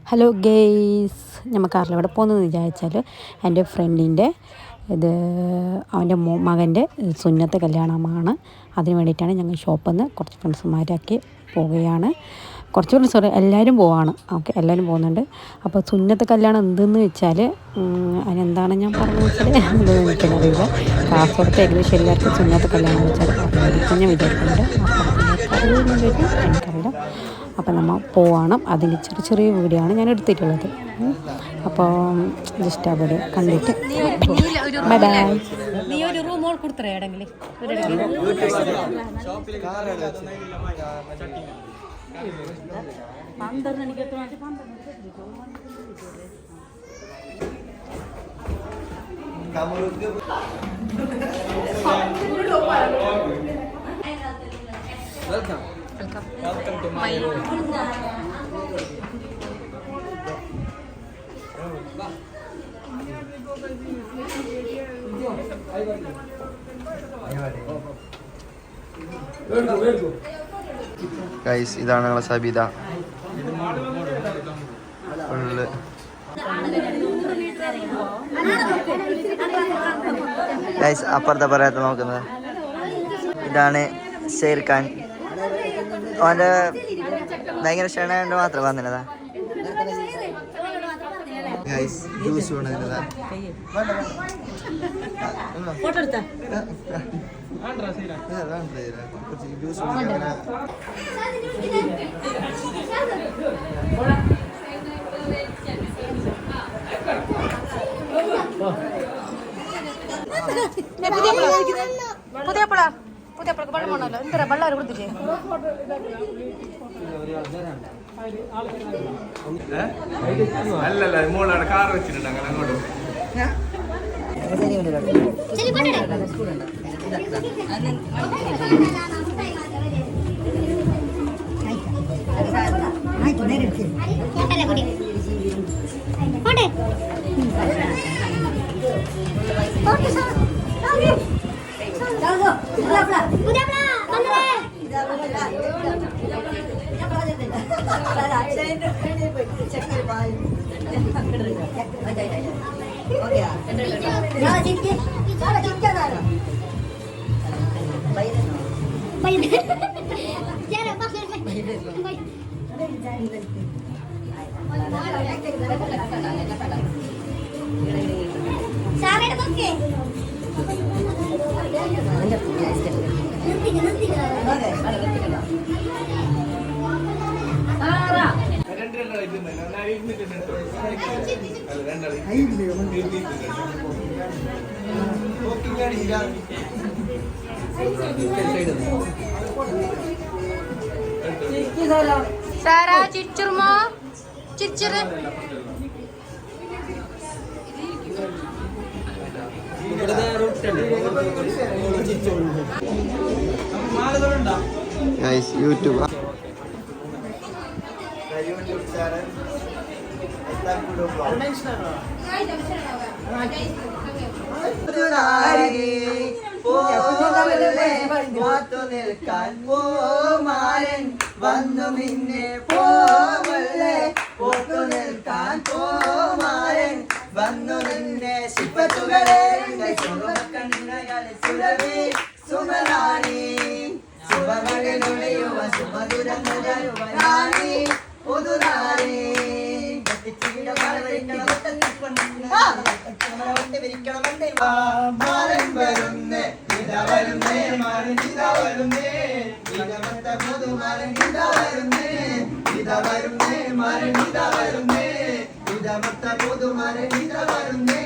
Hello guys, നമ്മൾ കാറിലൂടെ പോകുന്നതെന്ന് വിചാരിച്ചാൽ എൻ്റെ ഫ്രണ്ടിൻ്റെ ഇത് അവൻ്റെ മകൻ്റെ സുന്നത്തെ കല്യാണമാണ്. അതിന് വേണ്ടിയിട്ടാണ് ഞങ്ങൾ ഷോപ്പിൽ നിന്ന് കുറച്ച് ഫ്രണ്ട്സുമാരൊക്കെ പോവുകയാണ്. കുറച്ച് ഫ്രണ്ട്സ് എല്ലാവരും പോവാണ്. ഓക്കെ, എല്ലാവരും പോകുന്നുണ്ട്. അപ്പോൾ സുന്നത്തെ കല്യാണം എന്തെന്ന് വെച്ചാൽ അതിനെന്താണ് ഞാൻ പറഞ്ഞത് വെച്ചാൽ അത് എനിക്കറിയില്ല. കാസർഗോഡത്തെ ഏകദേശം എല്ലാവർക്കും സുന്നത്തെ കല്യാണം എന്ന് വെച്ചാൽ അറിയാം ഞാൻ വിചാരിക്കുന്നുണ്ട്. എനിക്കറിയില്ല. അപ്പോൾ നമ്മൾ പോവാണ്. അതിൻ്റെ ചെറിയ ചെറിയ വീഡിയോ ആണ് ഞാൻ എടുത്തിട്ടുള്ളത്. അപ്പോൾ ജസ്റ്റ് അവിടെ കണ്ടിട്ട് ബൈ ബൈ. നീ ഒരു റൂം കൊടുത്തേ എടെങ്കിലും Welcome to my ഗൈസ്, ഇതാണ് ഞങ്ങളെ സബിത. ഫുള്ള് ഗൈസ് അപ്പുറത്തെ പറയാത്ത നോക്കുന്നത്. ഇതാണ് ഷെയർ ഖാൻ. അവൻ്റെ ഭയങ്കര ക്ഷണമായിട്ട് മാത്രം വന്നില്ലതാ. ഗൈസ് ജ്യൂസ് കൊണ്ടുവന്നതാ. ജ്യൂസ് പുതിയപ്പളക്ക് വെള്ളം വേണമല്ലോ. എന്താ വെള്ളം അവർ കൊടുത്തില്ലേ? അല്ലല്ല, മോളവിടെ കാർ വെച്ചിട്ടുണ്ട്. അങ്ങനെ അങ്ങോട്ട് സാറാ ചിരിച്ചുറുമോ? ചിരിച്ചിറ്. ഗൈസ് യൂട്യൂബ് ചാനൽ വന്നു നിന്നെ പോവല്ലേ, പോത്തു നിൽക്കാൻ പോമാരൻ വന്നു നിന്നെ ശിപ്പത്തുകളെ കണ്ണുകളെ സുരവി സുമരാണി സുഭമകളുടെയുവ സുമധുരനുരയുവരാണി പുതുനാരി മാരൻ വരുന്നേ ഇതാ വരുന്നേ മാരൻ ഇതാ വരുന്നേ ഇടമത്ത പുതുമാരൻ ഇതാ വരുന്നേ ഇതാ വരുന്നേ മാരൻ ഇതാ വരുന്നേ ഇടമത്ത പുതുമാരൻ ഇതാ വരുന്നേ